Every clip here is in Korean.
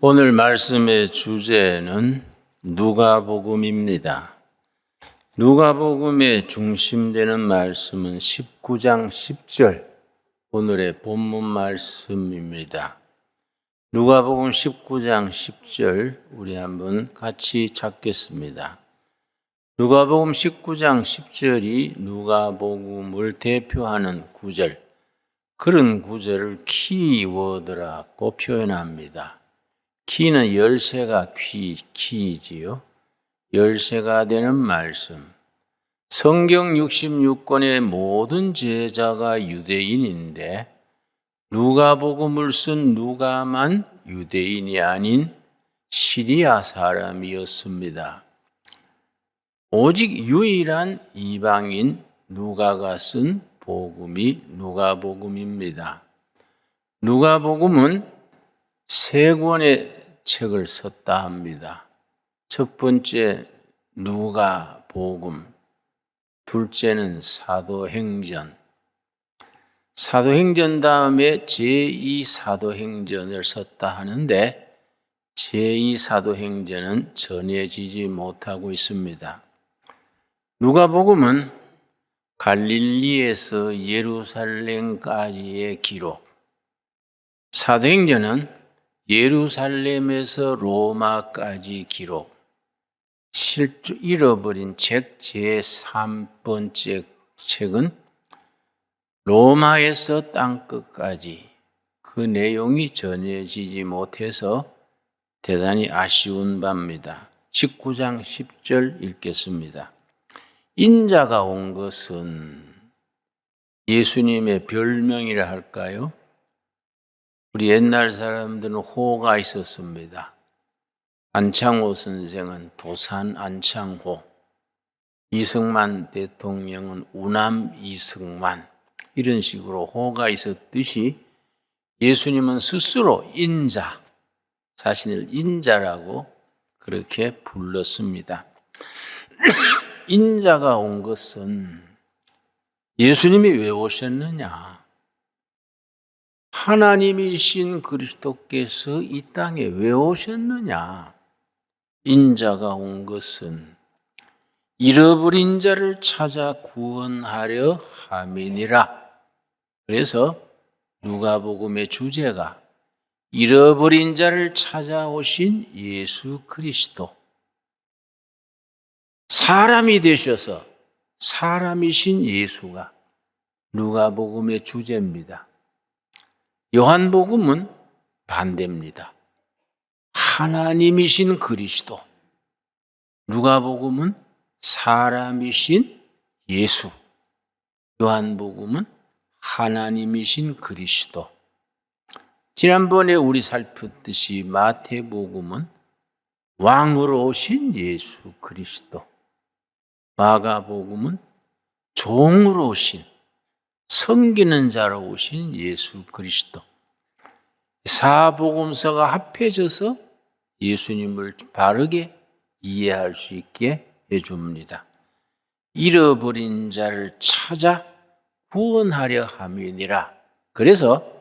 오늘 말씀의 주제는 누가복음입니다. 누가복음의 중심되는 말씀은 19장 10절, 오늘의 본문 말씀입니다. 누가복음 19장 10절 우리 한번 같이 찾겠습니다. 누가복음 19장 10절이 누가복음을 대표하는 구절, 그런 구절을 키워드라고 표현합니다. 키는 열쇠가 키이지요. 열쇠가 되는 말씀. 성경 66권의 모든 제자가 유대인인데 누가복음을 쓴 누가만 유대인이 아닌 시리아 사람이었습니다. 오직 유일한 이방인 누가가 쓴 복음이 누가복음입니다. 누가복음은 세 권의 책을 썼다 합니다. 첫 번째 누가복음, 둘째는 사도행전, 사도행전 다음에 제2사도행전을 썼다 하는데 제2사도행전은 전해지지 못하고 있습니다. 누가복음은 갈릴리에서 예루살렘까지의 기록, 사도행전은 예루살렘에서 로마까지 기록, 잃어버린 책 제3번째 책은 로마에서 땅끝까지 그 내용이 전해지지 못해서 대단히 아쉬운 바입니다. 19장 10절 읽겠습니다. 인자가 온 것은 예수님의 별명이라 할까요? 우리 옛날 사람들은 호가 있었습니다. 안창호 선생은 도산 안창호, 이승만 대통령은 우남 이승만, 이런 식으로 호가 있었듯이 예수님은 스스로 인자, 자신을 인자라고 그렇게 불렀습니다. 인자가 온 것은 예수님이 왜 오셨느냐? 하나님이신 그리스도께서 이 땅에 왜 오셨느냐? 인자가 온 것은 잃어버린 자를 찾아 구원하려 함이니라. 그래서 누가복음의 주제가 잃어버린 자를 찾아오신 예수 그리스도, 사람이 되셔서 사람이신 예수가 누가복음의 주제입니다. 요한복음은 반대입니다. 하나님이신 그리스도. 누가복음은 사람이신 예수. 요한복음은 하나님이신 그리스도. 지난번에 우리 살폈듯이 마태복음은 왕으로 오신 예수 그리스도. 마가복음은 종으로 오신, 섬기는 자로 오신 예수 그리스도. 사복음서가 합해져서 예수님을 바르게 이해할 수 있게 해줍니다. 잃어버린 자를 찾아 구원하려 함이니라. 그래서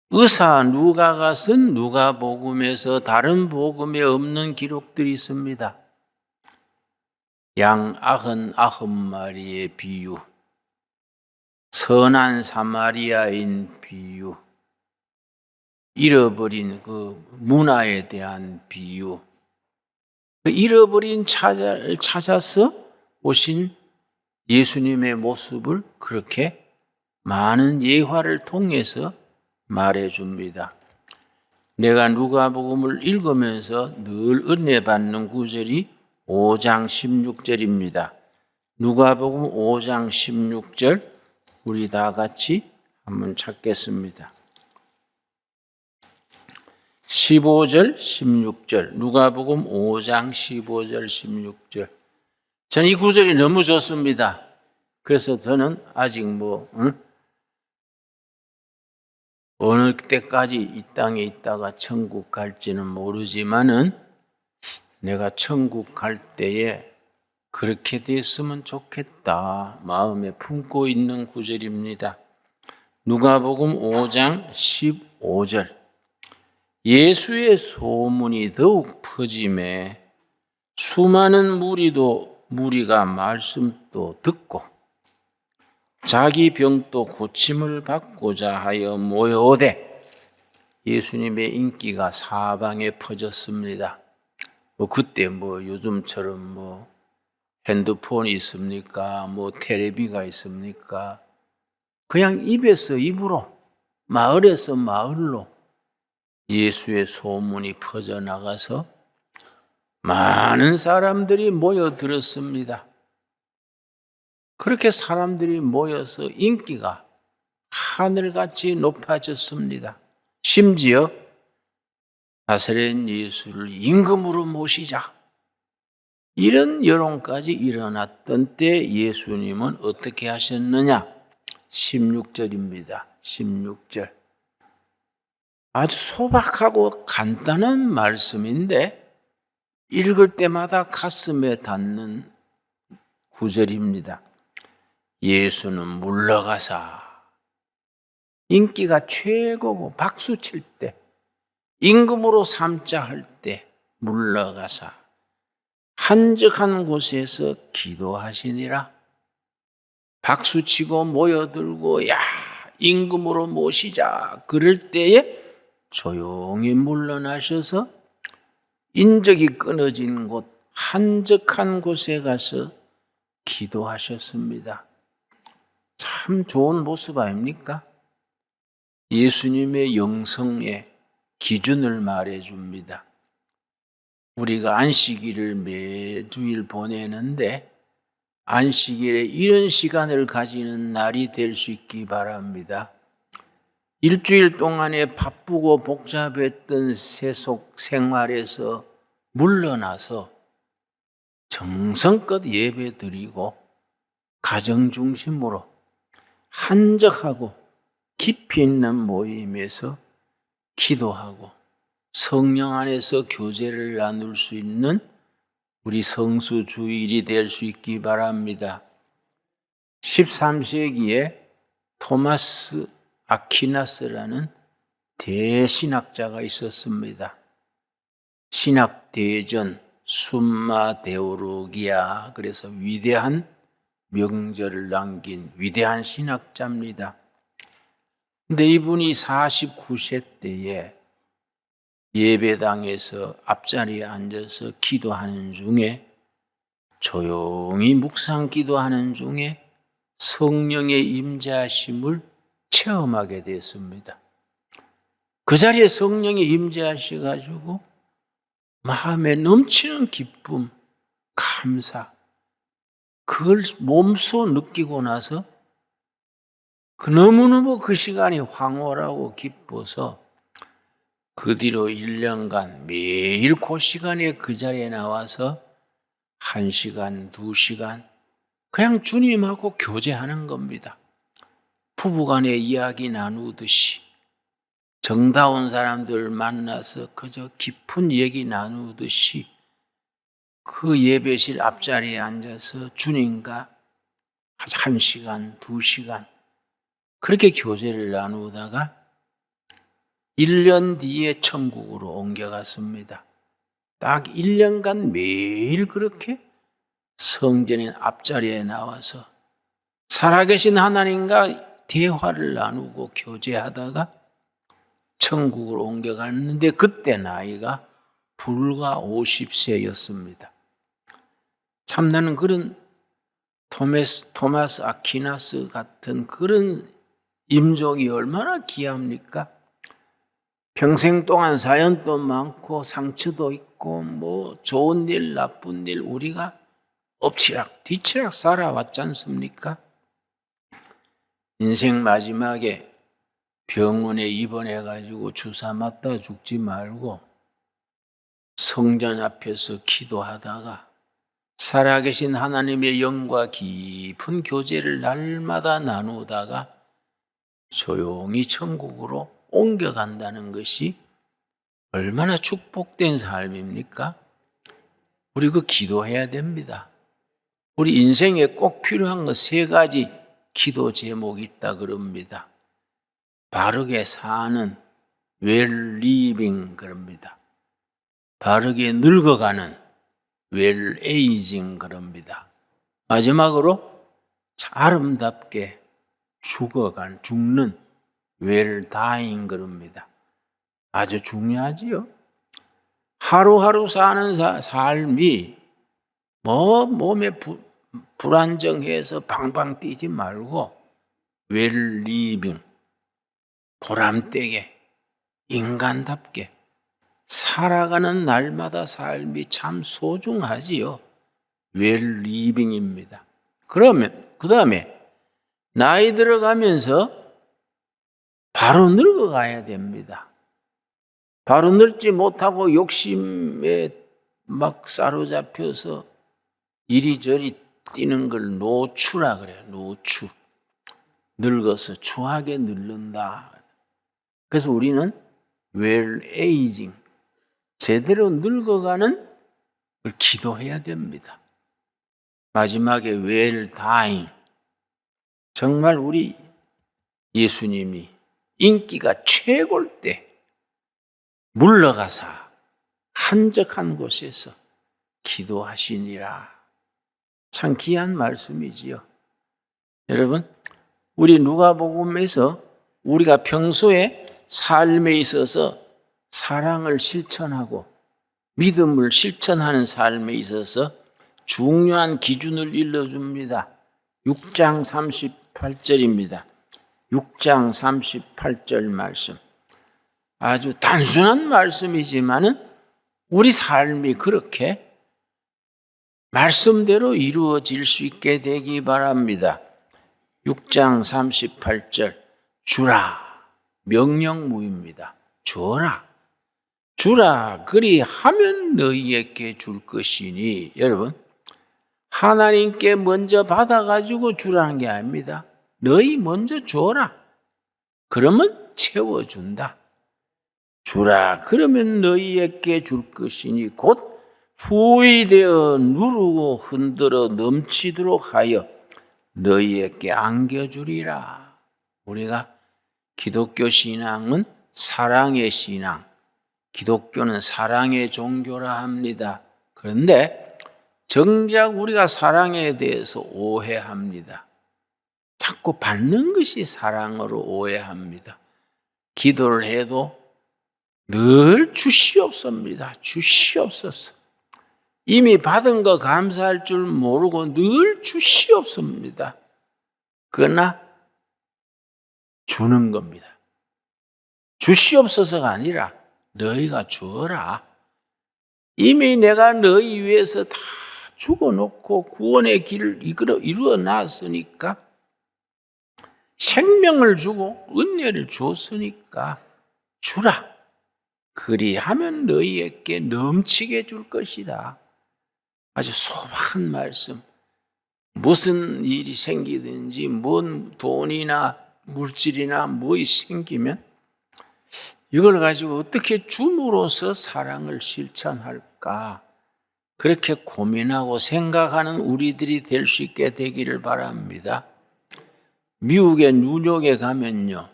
의사 누가가 쓴 누가복음에서 다른 복음에 없는 기록들이 있습니다. 양 99마리의 비유, 선한 사마리아인 비유, 잃어버린 그 문화에 대한 비유, 잃어버린 자를 찾아서 오신 예수님의 모습을 그렇게 많은 예화를 통해서 말해줍니다. 내가 누가복음을 읽으면서 늘 은혜 받는 구절이 5장 16절입니다. 누가복음 5장 16절 우리 다 같이 한번 찾겠습니다. 15절, 16절, 누가복음 5장 15절, 16절. 저는 이 구절이 너무 좋습니다. 그래서 저는 아직 어느 때까지 이 땅에 있다가 천국 갈지는 모르지만은 내가 천국 갈 때에 그렇게 됐으면 좋겠다 마음에 품고 있는 구절입니다. 누가복음 5장 15절. 예수의 소문이 더욱 퍼짐에 수많은 무리가 말씀도 듣고 자기 병도 고침을 받고자 하여 모여오되 예수님의 인기가 사방에 퍼졌습니다. 그때 요즘처럼 핸드폰이 있습니까? 텔레비가 있습니까? 그냥 입에서 입으로, 마을에서 마을로 예수의 소문이 퍼져나가서 많은 사람들이 모여들었습니다. 그렇게 사람들이 모여서 인기가 하늘같이 높아졌습니다. 심지어 나사렛 예수를 임금으로 모시자, 이런 여론까지 일어났던 때 예수님은 어떻게 하셨느냐? 16절입니다. 16절. 아주 소박하고 간단한 말씀인데 읽을 때마다 가슴에 닿는 구절입니다. 예수는 물러가사, 인기가 최고고 박수칠 때, 임금으로 삼자 할 때 물러가사 한적한 곳에서 기도하시니라. 박수치고 모여들고 야 임금으로 모시자 그럴 때에 조용히 물러나셔서 인적이 끊어진 곳 한적한 곳에 가서 기도하셨습니다. 참 좋은 모습 아닙니까? 예수님의 영성의 기준을 말해줍니다. 우리가 안식일을 매주일 보내는데 안식일에 이런 시간을 가지는 날이 될 수 있기 바랍니다. 일주일 동안에 바쁘고 복잡했던 세속 생활에서 물러나서 정성껏 예배 드리고 가정 중심으로 한적하고 깊이 있는 모임에서 기도하고 성령 안에서 교제를 나눌 수 있는 우리 성수 주일이 될 수 있기 바랍니다. 13세기에 토마스 아퀴나스라는 대신학자가 있었습니다. 신학대전 숨마 데오로기아, 그래서 위대한 명절을 남긴 위대한 신학자입니다. 근데 이분이 49세 때에 예배당에서 앞자리에 앉아서 기도하는 중에, 조용히 묵상 기도하는 중에 성령의 임재하심을 체험하게 됐습니다. 그 자리에 성령이 임재하셔가지고 마음에 넘치는 기쁨, 감사, 그걸 몸소 느끼고 나서 너무너무 그 시간이 황홀하고 기뻐서 그 뒤로 1년간 매일 그 시간에 그 자리에 나와서 1시간, 2시간 그냥 주님하고 교제하는 겁니다. 부부간에 이야기 나누듯이 정다운 사람들 만나서 그저 깊은 얘기 나누듯이 그 예배실 앞자리에 앉아서 주님과 1시간, 2시간 그렇게 교제를 나누다가 1년 뒤에 천국으로 옮겨갔습니다. 딱 1년간 매일 그렇게 성전의 앞자리에 나와서 살아계신 하나님과 대화를 나누고 교제하다가 천국으로 옮겨갔는데 그때 나이가 불과 50세였습니다. 참 나는 그런 토마스 아퀴나스 같은 그런 임종이 얼마나 귀합니까? 평생 동안 사연도 많고 상처도 있고 좋은 일 나쁜 일 우리가 엎치락 뒤치락 살아왔지 않습니까? 인생 마지막에 병원에 입원해가지고 주사 맞다 죽지 말고 성전 앞에서 기도하다가 살아계신 하나님의 영과 깊은 교제를 날마다 나누다가 조용히 천국으로 옮겨간다는 것이 얼마나 축복된 삶입니까? 우리 기도해야 됩니다. 우리 인생에 꼭 필요한 거 3가지 기도 제목이 있다 그럽니다. 바르게 사는, 웰 리빙 그럽니다. 바르게 늙어가는 웰 에이징 그럽니다. 마지막으로 아름답게 죽는 웰 다잉 그럽니다. 아주 중요하지요. 하루하루 사는 삶이 몸에 불안정해서 방방 뛰지 말고 웰 리빙, 보람되게 인간답게 살아가는 날마다 삶이 참 소중하지요. 웰 리빙입니다. 그러면 그 다음에 나이 들어가면서 바로 늙어가야 됩니다. 바로 늙지 못하고 욕심에 막 사로잡혀서 이리저리 뛰는 걸 노추라 그래요. 노추. 늙어서 추하게 늙는다. 그래서 우리는 웰 에이징, 제대로 늙어가는 걸 기도해야 됩니다. 마지막에 웰 다잉, 정말 우리 예수님이 인기가 최고일 때 물러가사 한적한 곳에서 기도하시니라. 참 귀한 말씀이지요. 여러분, 우리 누가복음에서 우리가 평소에 삶에 있어서 사랑을 실천하고 믿음을 실천하는 삶에 있어서 중요한 기준을 일러줍니다. 6장 38절입니다. 6장 38절 말씀. 아주 단순한 말씀이지만은 우리 삶이 그렇게 말씀대로 이루어질 수 있게 되기 바랍니다. 6장 38절. 주라. 명령무입니다. 줘라. 주라. 그리하면 너희에게 줄 것이니. 여러분, 하나님께 먼저 받아가지고 주라는 게 아닙니다. 너희 먼저 줘라. 그러면 채워준다. 주라. 그러면 너희에게 줄 것이니 곧 후히 되어 누르고 흔들어 넘치도록 하여 너희에게 안겨주리라. 우리가 기독교 신앙은 사랑의 신앙, 기독교는 사랑의 종교라 합니다. 그런데 정작 우리가 사랑에 대해서 오해합니다. 자꾸 받는 것이 사랑으로 오해합니다. 기도를 해도 늘 주시옵소입니다. 주시옵소서. 이미 받은 거 감사할 줄 모르고 늘 주시옵소입니다. 그러나 주는 겁니다. 주시옵소서가 아니라 너희가 주어라. 이미 내가 너희 위해서 다 죽어놓고 구원의 길을 이루어 놨으니까, 생명을 주고 은혜를 줬으니까 주라. 그리하면 너희에게 넘치게 줄 것이다. 아주 소박한 말씀. 무슨 일이 생기든지 뭔 돈이나 물질이나 뭐이 생기면 이걸 가지고 어떻게 줌으로써 사랑을 실천할까, 그렇게 고민하고 생각하는 우리들이 될 수 있게 되기를 바랍니다. 미국의 뉴욕에 가면요,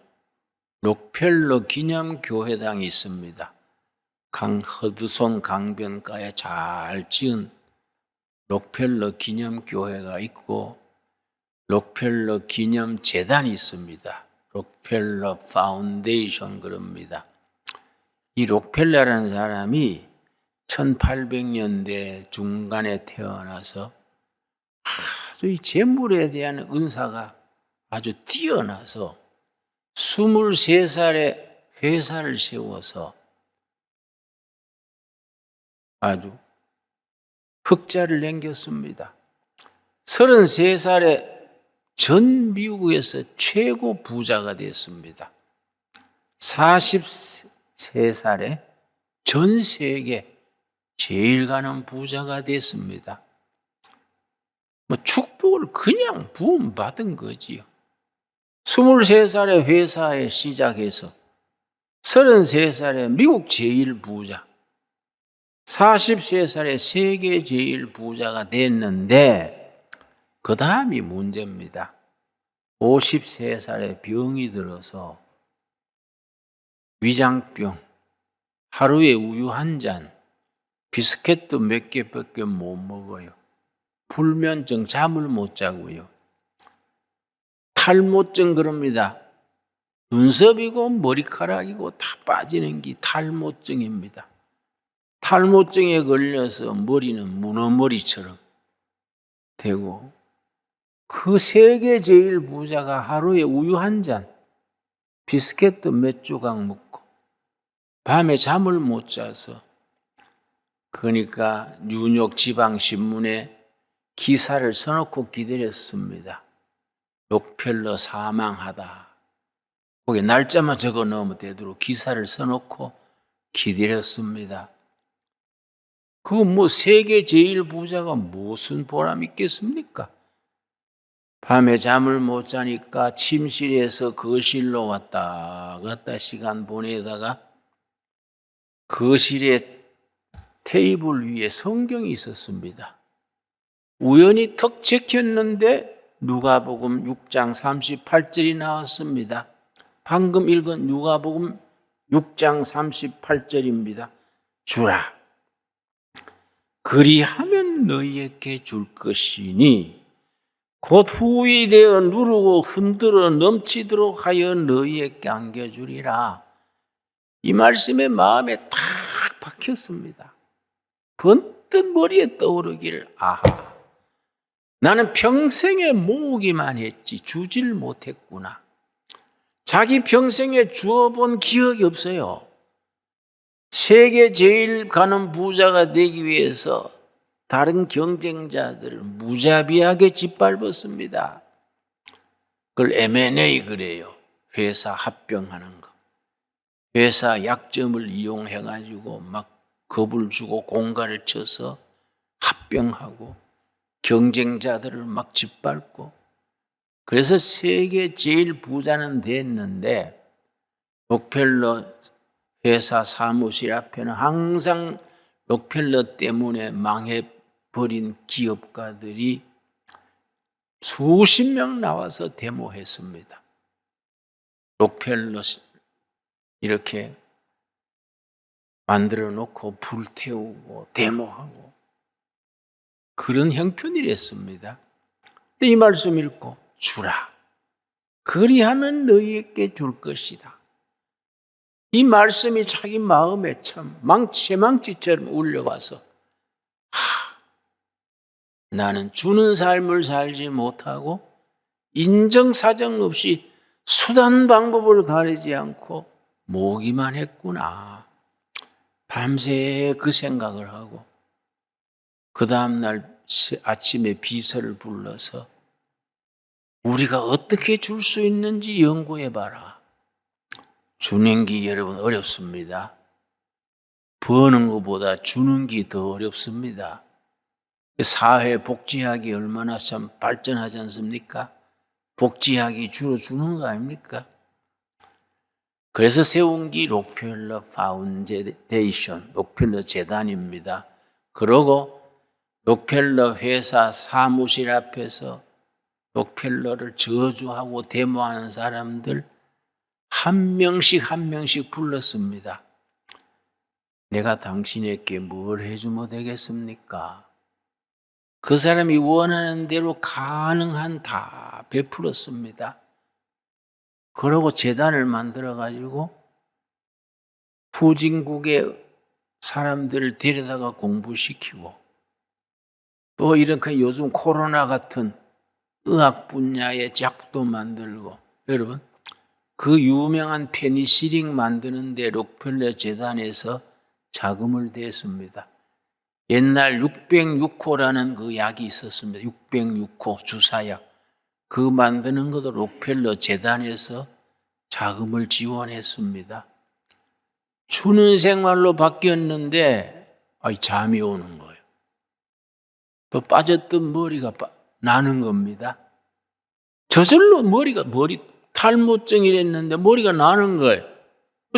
록펠러 기념교회당이 있습니다. 허드손 강변가에 잘 지은 록펠러 기념교회가 있고 록펠러 기념재단이 있습니다. 록펠러 파운데이션 그럽니다. 이 록펠러라는 사람이 1800년대 중간에 태어나서 아주 이 재물에 대한 은사가 아주 뛰어나서 23살에 회사를 세워서 아주 흑자를 남겼습니다. 33살에 전 미국에서 최고 부자가 됐습니다. 43살에 전 세계 제일 가는 부자가 됐습니다. 축복을 그냥 부음받은 거지요. 23살에 회사에 시작해서 33살에 미국 제일 부자, 43살에 세계 제일 부자가 됐는데 그 다음이 문제입니다. 53살에 병이 들어서 위장병, 하루에 우유 한 잔, 비스켓도 몇 개밖에 못 먹어요. 불면증, 잠을 못 자고요. 탈모증 그럽니다. 눈썹이고 머리카락이고 다 빠지는 게 탈모증입니다. 탈모증에 걸려서 머리는 문어머리처럼 되고, 그 세계 제일 부자가 하루에 우유 한 잔, 비스켓도 몇 조각 먹고 밤에 잠을 못 자서, 그러니까 뉴욕 지방신문에 기사를 써놓고 기다렸습니다. 록펠러 사망하다. 거기 날짜만 적어 넣으면 되도록 기사를 써놓고 기다렸습니다. 그 세계 제일 부자가 무슨 보람 있겠습니까? 밤에 잠을 못 자니까 침실에서 거실로 왔다 갔다 시간 보내다가 거실에 테이블 위에 성경이 있었습니다. 우연히 턱 제꼈는데 누가복음 6장 38절이 나왔습니다. 방금 읽은 누가복음 6장 38절입니다. 주라, 그리하면 너희에게 줄 것이니 곧 후이 되어 누르고 흔들어 넘치도록 하여 너희에게 안겨주리라. 이 말씀에 마음에 탁 박혔습니다. 번뜩 머리에 떠오르기를, 아하, 나는 평생에 모으기만 했지 주질 못했구나. 자기 평생에 주어본 기억이 없어요. 세계 제일 가는 부자가 되기 위해서 다른 경쟁자들을 무자비하게 짓밟았습니다. 그걸 M&A 그래요. 회사 합병하는 거. 회사 약점을 이용해가지고 막 겁을 주고 공갈을 쳐서 합병하고 경쟁자들을 막 짓밟고, 그래서 세계 제일 부자는 됐는데 록펠러 회사 사무실 앞에는 항상 록펠러 때문에 망해버린 기업가들이 수십 명 나와서 데모했습니다. 록펠러 이렇게 만들어 놓고 불태우고 데모하고 그런 형편이랬습니다. 근데 이 말씀 읽고, 주라, 그리하면 너희에게 줄 것이다. 이 말씀이 자기 마음에 참 망치처럼 울려와서, 나는 주는 삶을 살지 못하고 인정사정 없이 수단 방법을 가리지 않고 모으기만 했구나. 밤새 그 생각을 하고 그 다음날 아침에 비서를 불러서 우리가 어떻게 줄 수 있는지 연구해봐라. 주는 게 여러분 어렵습니다. 버는 것보다 주는 게 더 어렵습니다. 사회복지학이 얼마나 참 발전하지 않습니까? 복지학이 주로 주는 거 아닙니까? 그래서 세운 게 록펠러 파운데이션, 록펠러 재단입니다. 그러고 록펠러 회사 사무실 앞에서 록펠러를 저주하고 데모하는 사람들 한 명씩 불렀습니다. 내가 당신에게 뭘 해주면 되겠습니까? 그 사람이 원하는 대로 가능한 다 베풀었습니다. 그러고 재단을 만들어가지고 후진국의 사람들을 데려다가 공부시키고, 또 이렇게 요즘 코로나 같은 의학 분야의 작도 만들고, 여러분 그 유명한 페니실린 만드는데 록펠러 재단에서 자금을 댔습니다. 옛날 606호라는 그 약이 있었습니다. 606호 주사약. 그 만드는 것도 록펠러 재단에서 자금을 지원했습니다. 주는 생활로 바뀌었는데 잠이 오는 거예요. 또 빠졌던 머리가 나는 겁니다. 저절로 머리 탈모증이랬는데 머리가 나는 거예요.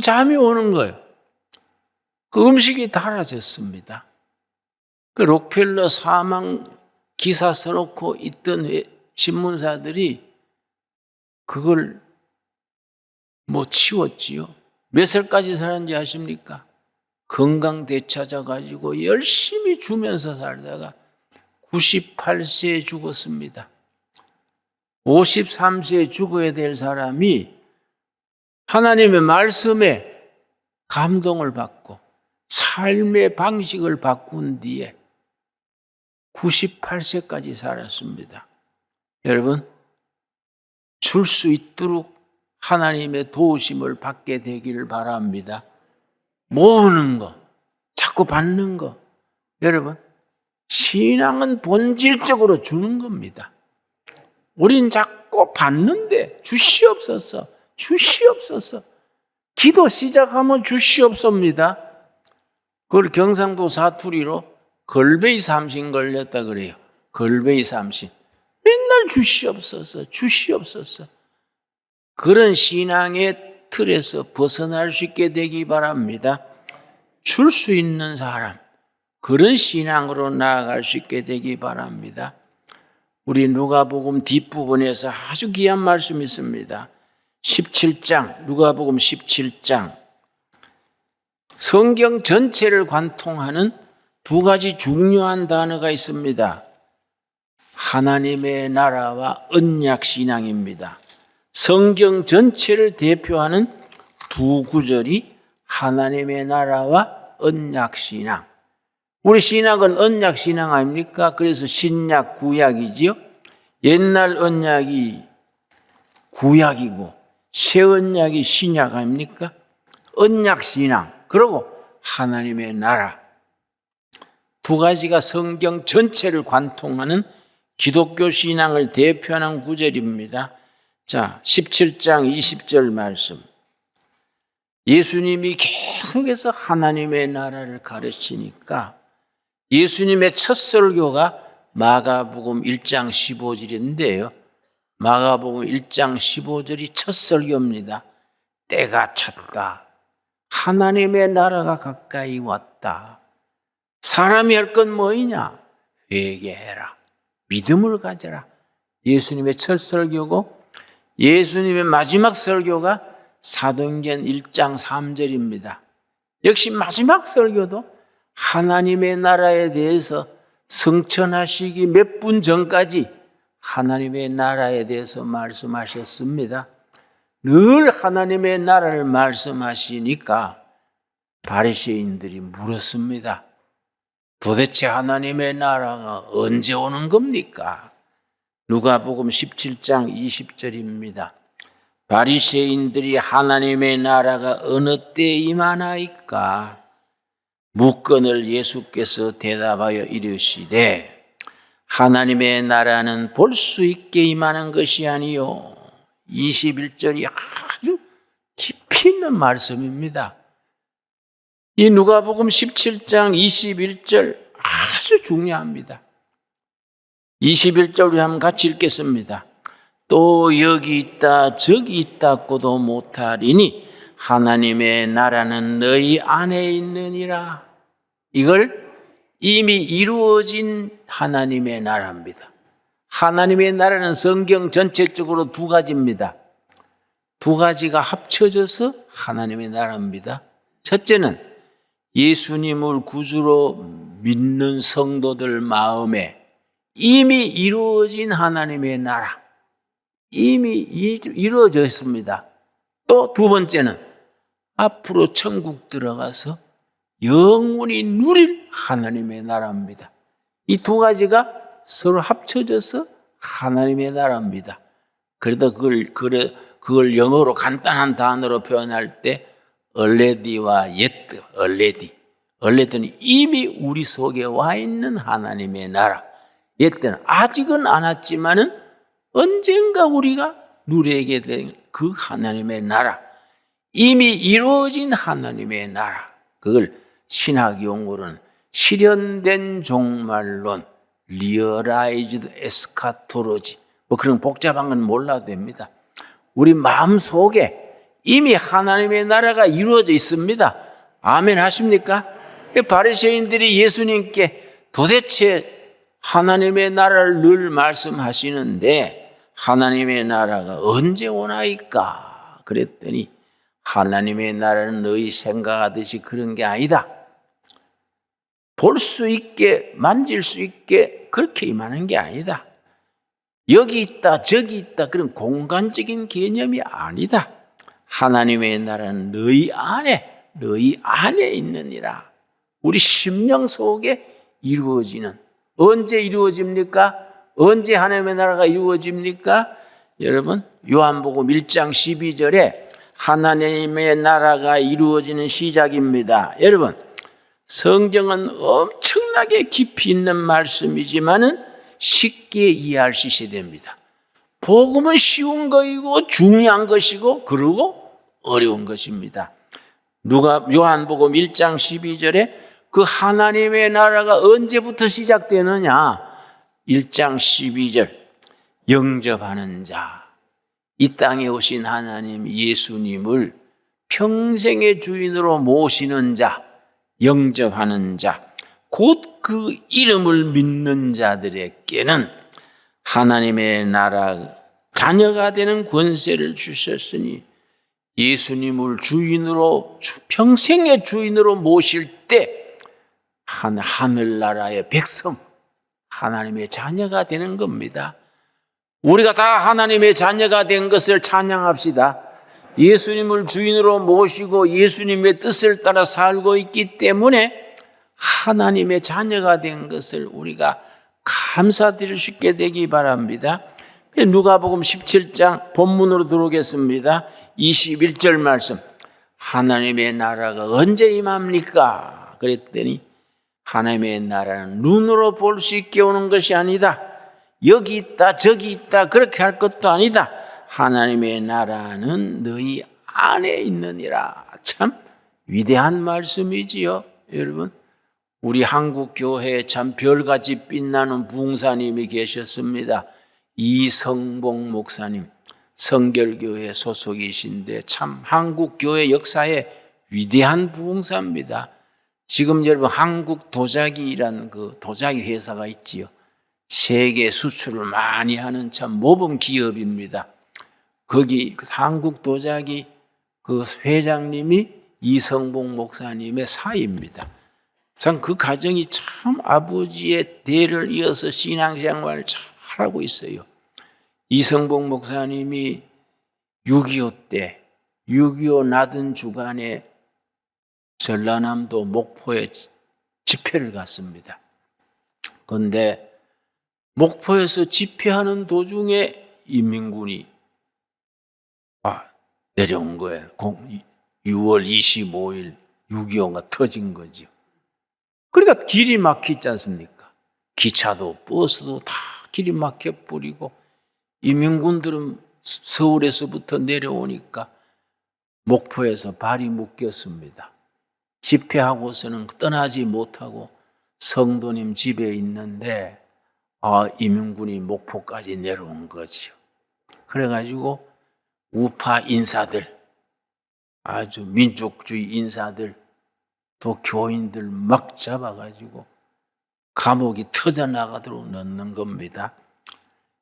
잠이 오는 거예요. 그 음식이 달아졌습니다. 그 록펠러 사망 기사 써놓고 있던 신문사들이 그걸 치웠지요. 몇 살까지 살았는지 아십니까? 건강 되찾아가지고 열심히 주면서 살다가 98세에 죽었습니다. 53세에 죽어야 될 사람이 하나님의 말씀에 감동을 받고 삶의 방식을 바꾼 뒤에 98세까지 살았습니다. 여러분, 줄 수 있도록 하나님의 도우심을 받게 되기를 바랍니다. 모으는 거, 자꾸 받는 거. 여러분, 신앙은 본질적으로 주는 겁니다. 우린 자꾸 받는데 주시옵소서, 주시옵소서. 기도 시작하면 주시옵소입니다. 그걸 경상도 사투리로 걸베이 삼신 걸렸다 그래요. 걸베이 삼신. 맨날 주시옵소서, 주시옵소서. 그런 신앙의 틀에서 벗어날 수 있게 되기 바랍니다. 줄 수 있는 사람, 그런 신앙으로 나아갈 수 있게 되기 바랍니다. 우리 누가복음 뒷부분에서 아주 귀한 말씀이 있습니다. 17장, 누가복음 17장. 성경 전체를 관통하는 두 가지 중요한 단어가 있습니다. 하나님의 나라와 언약신앙입니다. 성경 전체를 대표하는 두 구절이 하나님의 나라와 언약신앙. 우리 신약은 언약신앙 아닙니까? 그래서 신약, 구약이지요. 옛날 언약이 구약이고 새 언약이 신약 아닙니까? 언약신앙, 그리고 하나님의 나라. 두 가지가 성경 전체를 관통하는 기독교 신앙을 대표하는 구절입니다. 자, 17장 20절 말씀. 예수님이 계속해서 하나님의 나라를 가르치니까 예수님의 첫 설교가 마가복음 1장 15절인데요. 마가복음 1장 15절이 첫 설교입니다. 때가 찼다. 하나님의 나라가 가까이 왔다. 사람이 할 건 뭐이냐? 회개해라. 믿음을 가져라. 예수님의 첫 설교고 예수님의 마지막 설교가 사도행전 1장 3절입니다. 역시 마지막 설교도 하나님의 나라에 대해서 성천하시기 몇 분 전까지 하나님의 나라에 대해서 말씀하셨습니다. 늘 하나님의 나라를 말씀하시니까 바리새인들이 물었습니다. 도대체 하나님의 나라가 언제 오는 겁니까? 누가복음 17장 20절입니다. 바리새인들이 하나님의 나라가 어느 때 임하나이까? 묻건을 예수께서 대답하여 이르시되 하나님의 나라는 볼 수 있게 임하는 것이 아니요. 21절이 아주 깊이 있는 말씀입니다. 이 누가복음 17장 21절 아주 중요합니다. 21절 우리 한번 같이 읽겠습니다. 또 여기 있다 저기 있다고도 못하리니 하나님의 나라는 너희 안에 있느니라. 이걸 이미 이루어진 하나님의 나라입니다. 하나님의 나라는 성경 전체적으로 두 가지입니다. 두 가지가 합쳐져서 하나님의 나라입니다. 첫째는 예수님을 구주로 믿는 성도들 마음에 이미 이루어진 하나님의 나라. 이미 이루어졌습니다. 또 두 번째는 앞으로 천국 들어가서 영원히 누릴 하나님의 나라입니다. 이 두 가지가 서로 합쳐져서 하나님의 나라입니다. 그래도 그걸 영어로 간단한 단어로 표현할 때 already와 yet, already는 이미 우리 속에 와 있는 하나님의 나라. yet는 아직은 안 왔지만은 언젠가 우리가 누리게 될 그 하나님의 나라. 이미 이루어진 하나님의 나라. 그걸 신학 용어로는 실현된 종말론, 리얼라이즈드 에스카토로지, 뭐 그런 복잡한 건 몰라도 됩니다. 우리 마음 속에 이미 하나님의 나라가 이루어져 있습니다. 아멘 하십니까? 바리새인들이 예수님께 도대체 하나님의 나라를 늘 말씀하시는데 하나님의 나라가 언제 오나이까? 그랬더니 하나님의 나라는 너희 생각하듯이 그런 게 아니다. 볼 수 있게, 만질 수 있게 그렇게 임하는 게 아니다. 여기 있다, 저기 있다, 그런 공간적인 개념이 아니다. 하나님의 나라는 너희 안에 있느니라. 우리 심령 속에 이루어지는, 언제 이루어집니까? 언제 하나님의 나라가 이루어집니까? 여러분, 요한복음 1장 12절에 하나님의 나라가 이루어지는 시작입니다. 여러분, 성경은 엄청나게 깊이 있는 말씀이지만은 쉽게 이해할 수 있어야 됩니다. 복음은 쉬운 것이고 중요한 것이고 그리고 어려운 것입니다. 요한복음 1장 12절에 그 하나님의 나라가 언제부터 시작되느냐? 1장 12절 영접하는 자, 이 땅에 오신 하나님 예수님을 평생의 주인으로 모시는 자, 영접하는 자, 곧 그 이름을 믿는 자들에게는 하나님의 나라 자녀가 되는 권세를 주셨으니 예수님을 주인으로 평생의 주인으로 모실 때 하늘나라의 백성, 하나님의 자녀가 되는 겁니다. 우리가 다 하나님의 자녀가 된 것을 찬양합시다. 예수님을 주인으로 모시고 예수님의 뜻을 따라 살고 있기 때문에 하나님의 자녀가 된 것을 우리가 감사드릴 수 있게 되기 바랍니다. 누가복음 17장 본문으로 들어오겠습니다. 21절 말씀. 하나님의 나라가 언제 임합니까? 그랬더니 하나님의 나라는 눈으로 볼 수 있게 오는 것이 아니다. 여기 있다 저기 있다 그렇게 할 것도 아니다. 하나님의 나라는 너희 안에 있느니라. 참 위대한 말씀이지요. 여러분, 우리 한국 교회에 참 별같이 빛나는 부흥사님이 계셨습니다. 이성봉 목사님, 성결교회 소속이신데 참 한국 교회 역사에 위대한 부흥사입니다. 지금 여러분 한국 도자기라는 그 도자기 회사가 있지요. 세계 수출을 많이 하는 참 모범 기업입니다. 거기 한국 도자기 그 회장님이 이성봉 목사님의 사위입니다. 참 그 가정이 참 아버지의 대를 이어서 신앙생활을 잘하고 있어요. 이성봉 목사님이 6.25 때 6.25 나든 주간에 전라남도 목포에 집회를 갔습니다. 그런데 목포에서 집회하는 도중에 인민군이 내려온 거예요. 6월 25일 6.25가 터진 거죠. 그러니까 길이 막히지 않습니까? 기차도 버스도 다 길이 막혀버리고 인민군들은 서울에서부터 내려오니까 목포에서 발이 묶였습니다. 집회하고서는 떠나지 못하고 성도님 집에 있는데 인민군이 목포까지 내려온 거죠. 그래가지고 우파 인사들, 아주 민족주의 인사들, 또 교인들 막 잡아가지고 감옥이 터져나가도록 넣는 겁니다.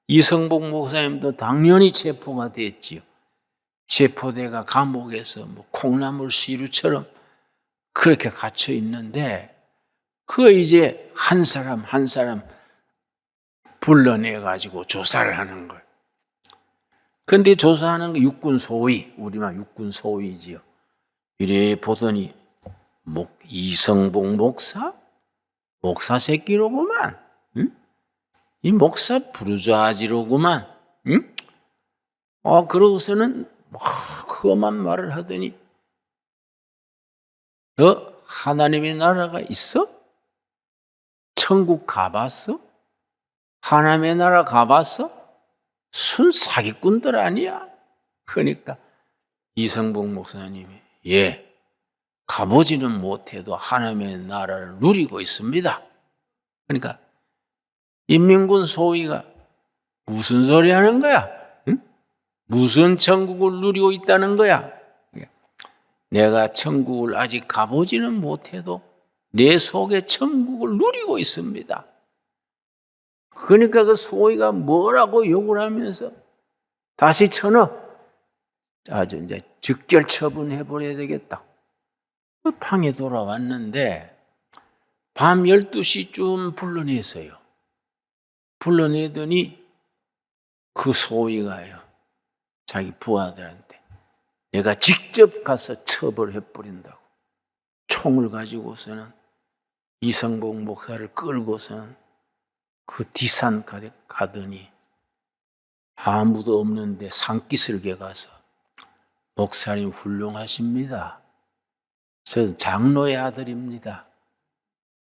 이성봉 목사님도 당연히 체포가 됐지요. 체포대가 감옥에서 콩나물 시루처럼 그렇게 갇혀 있는데 이제 한 사람 한 사람 불러내가지고 조사를 하는 걸. 그런데 조사하는 게 육군 소위, 우리만 육군 소위지요. 이래 보더니 이성봉 목사 새끼로구만. 응? 이 목사 부르주아지로구만. 응? 그러고서는 험한 말을 하더니 너 하나님의 나라가 있어? 천국 가봤어? 하나님의 나라 가봤어? 순 사기꾼들 아니야? 그러니까 이성봉 목사님이 가보지는 못해도 하나님의 나라를 누리고 있습니다. 그러니까 인민군 소위가 무슨 소리 하는 거야? 응? 무슨 천국을 누리고 있다는 거야? 내가 천국을 아직 가보지는 못해도 내 속에 천국을 누리고 있습니다. 그러니까 그 소위가 뭐라고 욕을 하면서 다시 쳐넣어. 아주 이제 즉결 처분해버려야 되겠다. 방에 돌아왔는데 밤 12시쯤 불러냈어요. 불러내더니 그 소위가요, 자기 부하들한테 내가 직접 가서 처벌해버린다고 총을 가지고서는 이성복 목사를 끌고서는 그 뒷산 가더니 아무도 없는데 산기슭에 가서 목사님 훌륭하십니다. 저는 장로의 아들입니다.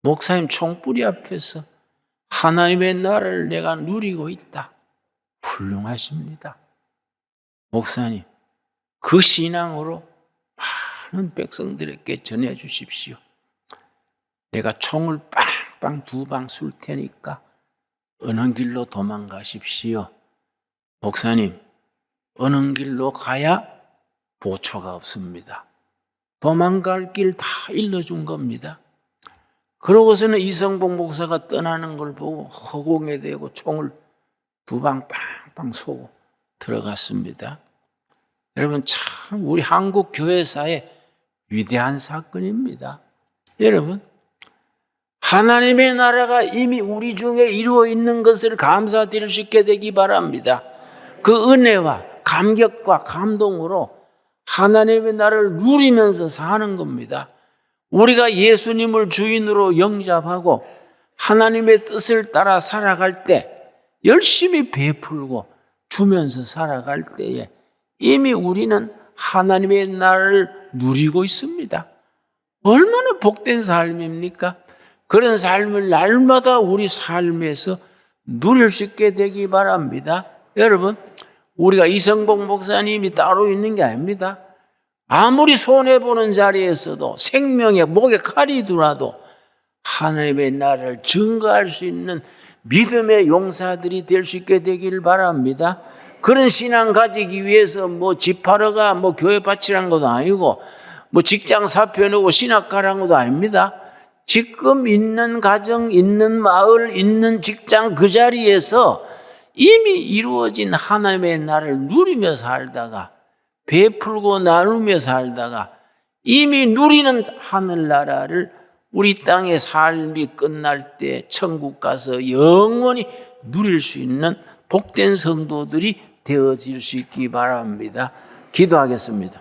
목사님 총뿌리 앞에서 하나님의 나라를 내가 누리고 있다. 훌륭하십니다. 목사님, 그 신앙으로 많은 백성들에게 전해 주십시오. 내가 총을 빵빵 2방 쏠 테니까 어느 길로 도망가십시오. 목사님, 어느 길로 가야 보초가 없습니다. 도망갈 길 다 일러준 겁니다. 그러고서는 이성복 목사가 떠나는 걸 보고 허공에 대고 총을 2방 빵빵 쏘고 들어갔습니다. 여러분, 참 우리 한국 교회사의 위대한 사건입니다. 여러분, 하나님의 나라가 이미 우리 중에 이루어 있는 것을 감사드릴 수 있게 되기 바랍니다. 그 은혜와 감격과 감동으로 하나님의 나라를 누리면서 사는 겁니다. 우리가 예수님을 주인으로 영접하고 하나님의 뜻을 따라 살아갈 때, 열심히 베풀고 주면서 살아갈 때에 이미 우리는 하나님의 나라를 누리고 있습니다. 얼마나 복된 삶입니까? 그런 삶을 날마다 우리 삶에서 누릴 수 있게 되기 바랍니다. 여러분, 우리가 이성복 목사님이 따로 있는 게 아닙니다. 아무리 손해보는 자리에서도 생명에 목에 칼이 들어도 하나님의 나라를 증거할 수 있는 믿음의 용사들이 될 수 있게 되기를 바랍니다. 그런 신앙 가지기 위해서 집 팔러 가 교회 바치라는 것도 아니고 직장 사표내고 신학 가라는 것도 아닙니다. 지금 있는 가정, 있는 마을, 있는 직장 그 자리에서 이미 이루어진 하나님의 나라를 누리며 살다가 베풀고 나누며 살다가 이미 누리는 하늘나라를 우리 땅의 삶이 끝날 때 천국 가서 영원히 누릴 수 있는 복된 성도들이 되어질 수 있기 바랍니다. 기도하겠습니다.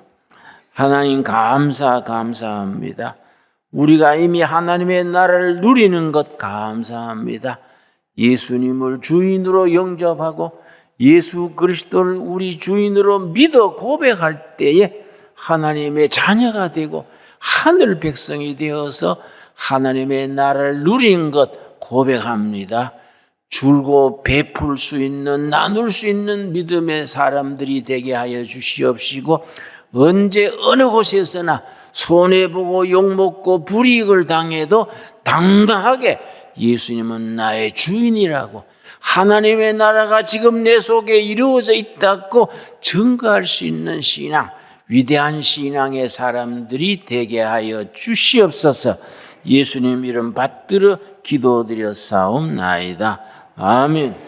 하나님 감사합니다. 우리가 이미 하나님의 나라를 누리는 것 감사합니다. 예수님을 주인으로 영접하고 예수 그리스도를 우리 주인으로 믿어 고백할 때에 하나님의 자녀가 되고 하늘 백성이 되어서 하나님의 나라를 누린 것 고백합니다. 줄고 베풀 수 있는, 나눌 수 있는 믿음의 사람들이 되게 하여 주시옵시고, 언제 어느 곳에서나 손해보고 욕먹고 불이익을 당해도 당당하게 예수님은 나의 주인이라고, 하나님의 나라가 지금 내 속에 이루어져 있다고 증거할 수 있는 신앙, 위대한 신앙의 사람들이 되게 하여 주시옵소서. 예수님 이름 받들어 기도드려 싸움나이다. 아멘.